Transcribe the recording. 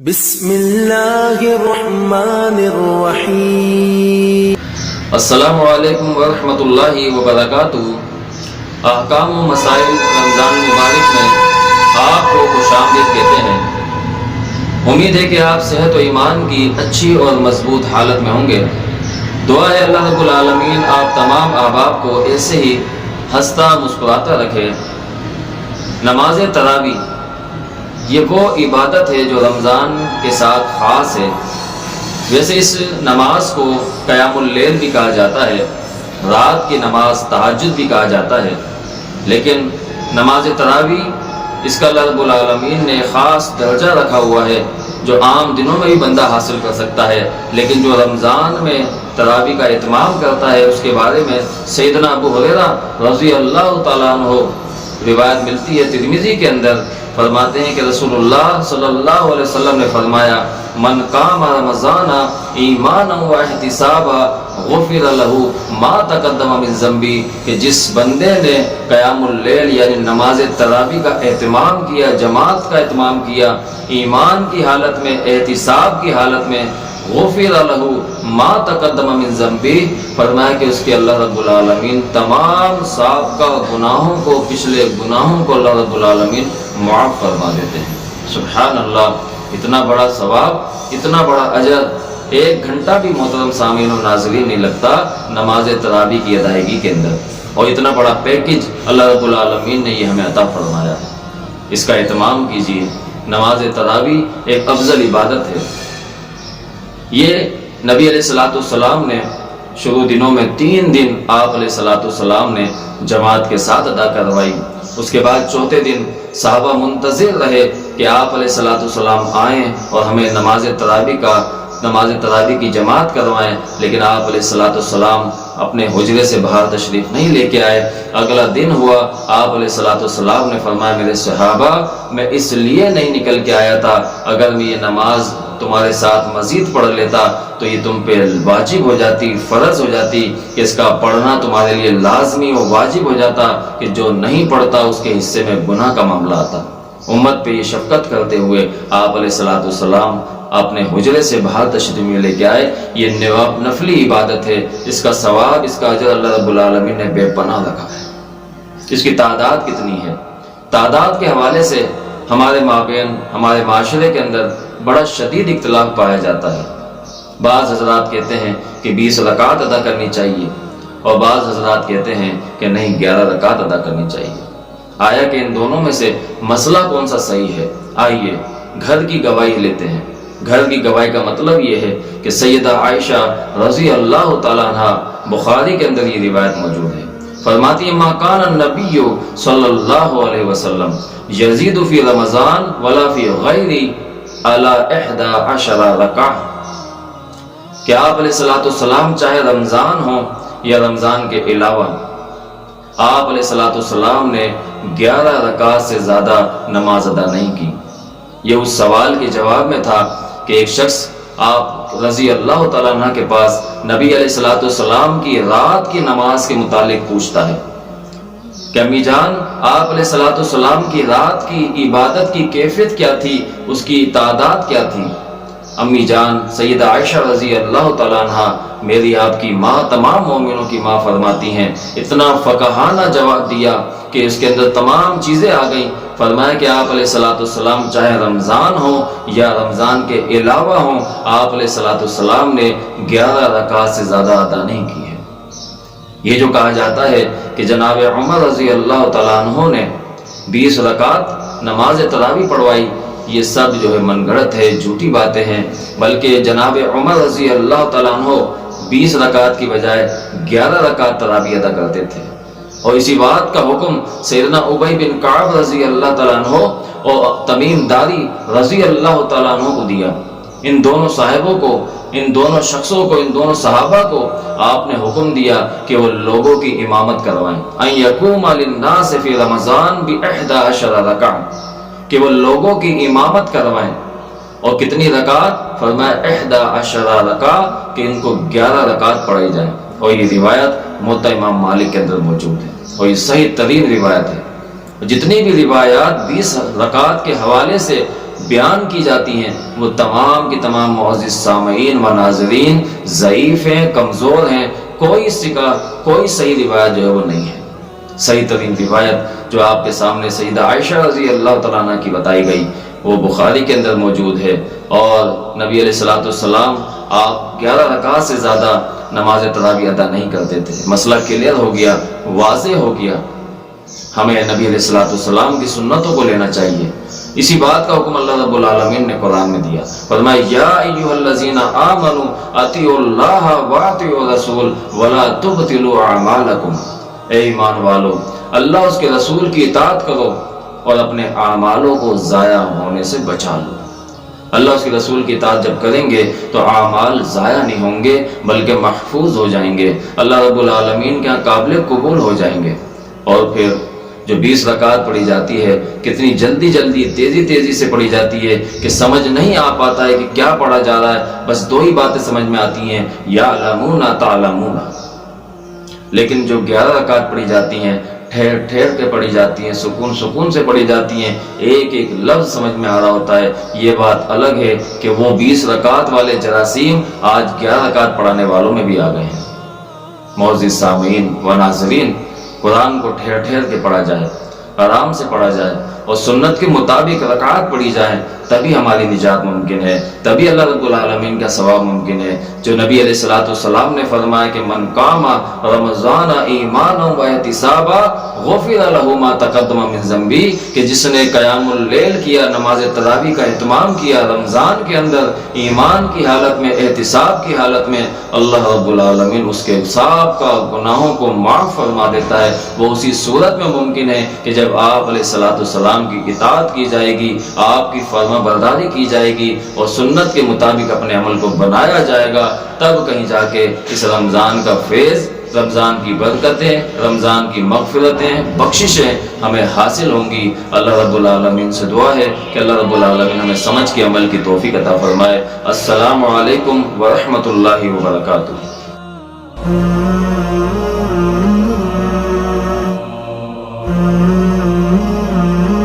بسم اللہ الرحمن الرحیم۔ السلام علیکم ورحمۃ اللہ وبرکاتہ۔ احکام و مسائل رمضان مبارک میں آپ کو خوش آمدید کہتے ہیں۔ امید ہے کہ آپ صحت و ایمان کی اچھی اور مضبوط حالت میں ہوں گے۔ دعا ہے اللہ رب العالمین آپ تمام احباب کو ایسے ہی ہنستا مسکراتا رکھے۔ نماز تراویح یہ وہ عبادت ہے جو رمضان کے ساتھ خاص ہے۔ ویسے اس نماز کو قیام اللیل بھی کہا جاتا ہے، رات کی نماز تہجد بھی کہا جاتا ہے، لیکن نماز تراویح اس کا اللہ رب العالمین نے خاص درجہ رکھا ہوا ہے جو عام دنوں میں بھی بندہ حاصل کر سکتا ہے، لیکن جو رمضان میں تراویح کا اہتمام کرتا ہے اس کے بارے میں سیدنا ابو ہریرہ رضی اللہ تعالیٰ عنہ روایت ملتی ہے ترمذی کے اندر، فرماتے ہیں کہ رسول اللہ صلی اللہ علیہ وسلم نے فرمایا من قام رمضان ایمانا و احتسابا غفر له ما تقدم من ذنبی، کہ جس بندے نے قیام اللیل یعنی نماز تراویح کا اہتمام کیا، جماعت کا اہتمام کیا، ایمان کی حالت میں، احتساب کی حالت میں، غفر له ما تقدم من ذنبی، فرمایا کہ اس کے اللہ رب العالمین تمام سابقہ گناہوں کو، پچھلے گناہوں کو اللہ رب العالمین معاف فرما دیتے ہیں۔ سبحان اللہ، اتنا بڑا ثواب، اتنا بڑا اجر ایک گھنٹہ بھی محترم سامعین و ناظرین نہیں لگتا نماز تراویح کی ادائیگی کے اندر، اور اتنا بڑا پیکج اللہ رب العالمین نے یہ ہمیں عطا فرمایا ہے۔ اس کا اہتمام کیجیے۔ نماز تراویح ایک افضل عبادت ہے۔ یہ نبی علیہ الصلوۃ والسلام نے شروع دنوں میں 3 دن آپ علیہ الصلوۃ والسلام نے جماعت کے ساتھ ادا کروائی۔ اس کے بعد چوتھے دن صحابہ منتظر رہے کہ آپ علیہ الصلوۃ والسلام آئیں اور ہمیں نماز تراویح کی جماعت کروائیں، لیکن آپ علیہ الصلوۃ والسلام اپنے حجرے سے باہر تشریف نہیں لے کے آئے۔ اگلا دن ہوا، آپ علیہ الصلوۃ والسلام نے فرمایا میرے صحابہ میں اس لیے نہیں نکل کے آیا تھا، اگر میں یہ نماز تمہارے ساتھ مزید پڑھ لیتا تو یہ تم پہ واجب ہو جاتی، فرض ہو جاتی، کہ اس کا پڑھنا تمہارے لیے لازمی و واجب ہو جاتا، کہ جو نہیں پڑھتا اس کے حصے میں گناہ کا معاملہ آتا۔ امت پہ یہ شفقت کرتے ہوئے آپ علیہ الصلوۃ والسلام اپنے حجرے سے باہر تشریف لے کے آئے۔ یہ نفلی عبادت ہے، اس کا ثواب، اس کا اجر اللہ رب العالمین نے بے پناہ رکھا ہے۔ اس کی تعداد کتنی ہے؟ تعداد کے حوالے سے ہمارے مابین، ہمارے معاشرے کے اندر بڑا شدید اختلاف پایا جاتا ہے۔ بعض حضرات کہتے ہیں کہ 20 رکعت ادا کرنی چاہیے، اور بعض حضرات کہتے ہیں کہ نہیں 11 رکعت ادا کرنی چاہیے۔ آیا کہ ان دونوں میں سے مسئلہ کون سا صحیح ہے؟ آئیے گھر کی گواہی لیتے ہیں۔ گھر کی گواہی کا مطلب یہ ہے کہ سیدہ عائشہ رضی اللہ تعالیٰ عنہ، بخاری کے اندر یہ روایت موجود ہے، فرماتی ہے ما کان النبی صلی اللہ علیہ وسلم یزید فی رمضان ولا فی غیری علی 11 رکعہ، کہ آپ علیہ الصلوۃ والسلام چاہے رمضان ہو یا رمضان کے علاوہ، آپ علیہ الصلوۃ والسلام نے 11 رکعت سے زیادہ نماز ادا نہیں کی۔ یہ اس سوال کے جواب میں تھا کہ ایک شخص آپ رضی اللہ تعالیٰ عنہ کے پاس نبی علیہ الصلوۃ والسلام کی رات کی نماز کے متعلق پوچھتا ہے کہ امی جان آپ علیہ الصلوۃ والسلام کی رات کی عبادت کی کیفیت کیا تھی، اس کی تعداد کیا تھی؟ امی جان سیدہ عائشہ رضی اللہ تعالیٰ عنہ، میری آپ کی ماں، تمام مومنوں کی ماں، فرماتی ہیں اتنا فقہانہ جواب دیا کہ اس کے اندر تمام چیزیں آ گئیں۔ فرمایا کہ آپ علیہ الصلوۃ والسلام چاہے رمضان ہو یا رمضان کے علاوہ ہوں، آپ علیہ الصلوۃ والسلام نے 11 رکعت سے زیادہ ادا نہیں کی ہے۔ یہ جو کہا جاتا ہے کہ جناب عمر رضی اللہ تعالیٰ عنہ نے 20 رکعت نماز تراویح پڑھوائی، یہ سب جو ہے من گھڑت ہے، جھوٹی باتیں ہیں، بلکہ جناب عمر رضی اللہ تعالیٰ عنہ 20 رکعت کی بجائے 11 رکعت تراویح ادا کرتے تھے، اور اسی بات کا حکم سیدنا ابی بن کعب رضی اللہ تعالیٰ عنہ اور تمیم داری رضی اللہ تعالیٰ عنہ کو دیا۔ ان دونوں صاحبوں کو، ان دونوں شخصوں کو، ان دونوں صحابہ کو آپ نے حکم دیا کہ وہ لوگوں کی امامت کروائیں، ان یقوم للناس فی رمضان ب11 رکعہ، کہ وہ لوگوں کی امامت کروائیں۔ اور کتنی رکعت؟ فرمایا 11 رکعت، کہ ان کو 11 رکعت پڑھائی جائیں، اور یہ روایت موطا امام مالک کے اندر موجود ہے، اور یہ صحیح ترین روایت ہے۔ جتنی بھی روایات 20 رکعت کے حوالے سے بیان کی جاتی ہیں وہ تمام کی تمام معزز سامعین و ناظرین ضعیف ہیں، کمزور ہیں، کوئی سکہ کوئی صحیح روایت جو ہے وہ نہیں ہے۔ صحیح ترین روایت جو آپ کے سامنے سیدہ عائشہ رضی اللہ تعالیٰ عنہ کی بتائی گئی وہ بخاری کے اندر موجود ہے، اور نبی علیہ الصلوۃ والسلام آپ 11 رکعت سے زیادہ نماز تراویح ادا نہیں کرتے تھے۔ مسئلہ کلیئر ہو گیا، واضح ہو گیا، ہمیں نبی علیہ الصلوۃ والسلام کی سنتوں کو لینا چاہیے۔ اسی بات کا حکم اللہ رب العالمین نے قرآن میں دیا، فرمایا یا ایھا الذین آمنوا اطیعوا اللہ واطیعوا الرسول ولا تبطلوا اعمالکم، اے ایمان والو اللہ اس کے رسول کی اطاعت کرو اور اپنے اعمالوں کو ضائع ہونے سے بچا لو۔ اللہ اس کے رسول کی اطاعت جب کریں گے تو اعمال ضائع نہیں ہوں گے بلکہ محفوظ ہو جائیں گے، اللہ رب العالمین کے یہاں قابل قبول ہو جائیں گے۔ اور پھر جو 20 رکعت پڑھی جاتی ہے کتنی جلدی جلدی تیزی سے پڑھی جاتی ہے کہ سمجھ نہیں آ پاتا ہے کہ کیا پڑھا جا رہا ہے، بس 2 ہی باتیں سمجھ میں آتی ہیں، یعلمون تعلمون۔ لیکن جو 11 رکعت پڑھی جاتی ہیں ٹھہر ٹھہر کے پڑھی جاتی ہیں، سکون سے پڑھی جاتی ہیں، ایک ایک لفظ سمجھ میں آ رہا ہوتا ہے، یہ بات الگ ہے کہ وہ 20 رکعت والے جراثیم آج 11 رکعت پڑھانے والوں میں بھی آ گئے ہیں۔ معزز سامعین و ناظرین، قرآن کو ٹھہر ٹھہر کے پڑھا جائے، آرام سے پڑھا جائے اور سنت کے مطابق رکعات پڑھی جائیں، تبھی ہماری نجات ممکن ہے، تبھی اللہ رب العالمین کا ثواب ممکن ہے۔ جو نبی علیہ الصلوۃ والسلام نے فرمایا کہ من قام رمضان ایمانا و احتسابا غفر له ما تقدم من ذنبی، کہ جس نے قیام اللیل کیا، نماز تراویح کا اہتمام کیا رمضان کے اندر ایمان کی حالت میں، احتساب کی حالت میں، اللہ رب العالمین اس کے سب کا گناہوں کو معاف فرما دیتا ہے۔ وہ اسی صورت میں ممکن ہے کہ جب آپ علیہ الصلوۃ والسلام کی اطاعت کی جائے گی، آپ کی فرما برداری کی جائے گی اور سنت کے مطابق اپنے عمل کو بنایا جائے گا، تب کہیں جا کے اس رمضان کا فیض، رمضان کی برکتیں، رمضان کی مغفرتیں، بخششیں ہمیں حاصل ہوں گی۔ اللہ رب العالمین سے دعا ہے کہ اللہ رب العالمین ہمیں سمجھ کے عمل کی توفیق عطا فرمائے۔ السلام علیکم ورحمۃ اللہ وبرکاتہ۔